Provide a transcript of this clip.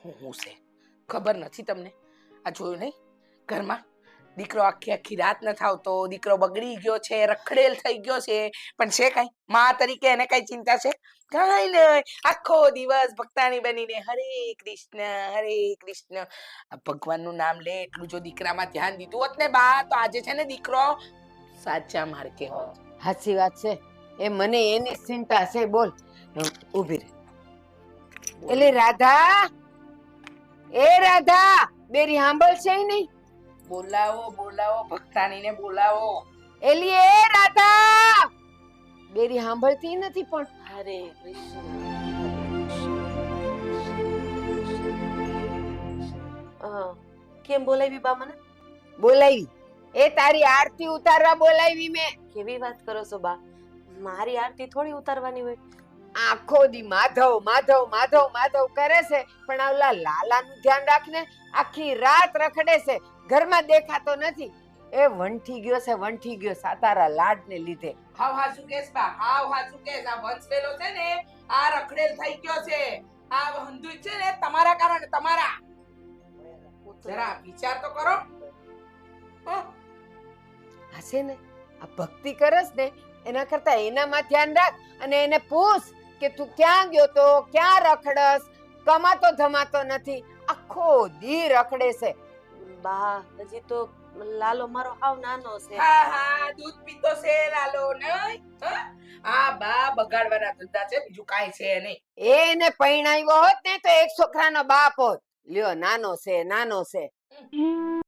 હું છે ખબર નથી તમને? આ જોયું નહીં ઘરમાં દીકરો આખી આખી રાત ન થાવતો, દીકરો બગડી ગયો છે, રખડેલ થઈ ગયો છે, પણ છે કઈ માં તરીકે એને કઈ ચિંતા છે? કઈ નહીં, આખો દિવસ ભક્તાણી બનીને હરે કૃષ્ણ. આ ભગવાનનું નામ લે એટલું જો દીકરામાં ધ્યાન દીધું હોત ને બા, તો આજે છે ને દીકરો સાચા માર્ગે હોત. સાચી વાત છે. એ મને એની ચિંતા છે. બોલ, ઊભી રહે. એટલે રાધા, એ રાધા, બેરી સાંભળશે નહીં? બોલાવો ભક્તાણીને બોલાવો. એલી એ રાધા, બેરી સાંભળતી નથી પણ. હરે કૃષ્ણ. કેમ બોલાવી બા મને? બોલાવી? એ તારી આરતી ઉતારવા બોલાવી મેં. કેવી વાત કરો છો બા? મારી આરતી થોડી ઉતારવાની હોય. આખો દી માધવ માધવ માધવ માધવ કરે છે, પણ ઓલા લાલાનું ધ્યાન રાખને. આખી રાત રખડે છે, ઘરમાં દેખાતો નથી. એ વંઠી ગયો છે, વંઠી ગયો સાતારા લાડને લીધે. હાવ હાચું કેસ બા, હાવ હાચું કેસ. આ વંશવેલો છે ને આ રખડેલ થઈ ગયો છે. આ હંધુય છે ને તમારા કારણે. તમારા જરા વિચાર તો કરો. હશે ને આ ભક્તિ કરસ ને એના કરતા એનામાં ધ્યાન રાખ અને એને પૂછ કે તું ક્યાં ગયો તો, ક્યાં રખડસ, કમાતો ધમાતો નથી, આખો દી રખડે છે. બા હજી તો લાલો મારો હાવ નાનો છે. હા દૂધ પીતો છે લાલો નહીં. આ બા બગાડવાના ધંધા છે, બીજું કાઈ છે નહીં. એને પરણાવ્યો હોત ને તો એક છોકરાનો બાપ હોત. લ્યો નાનો છે, નાનો છે.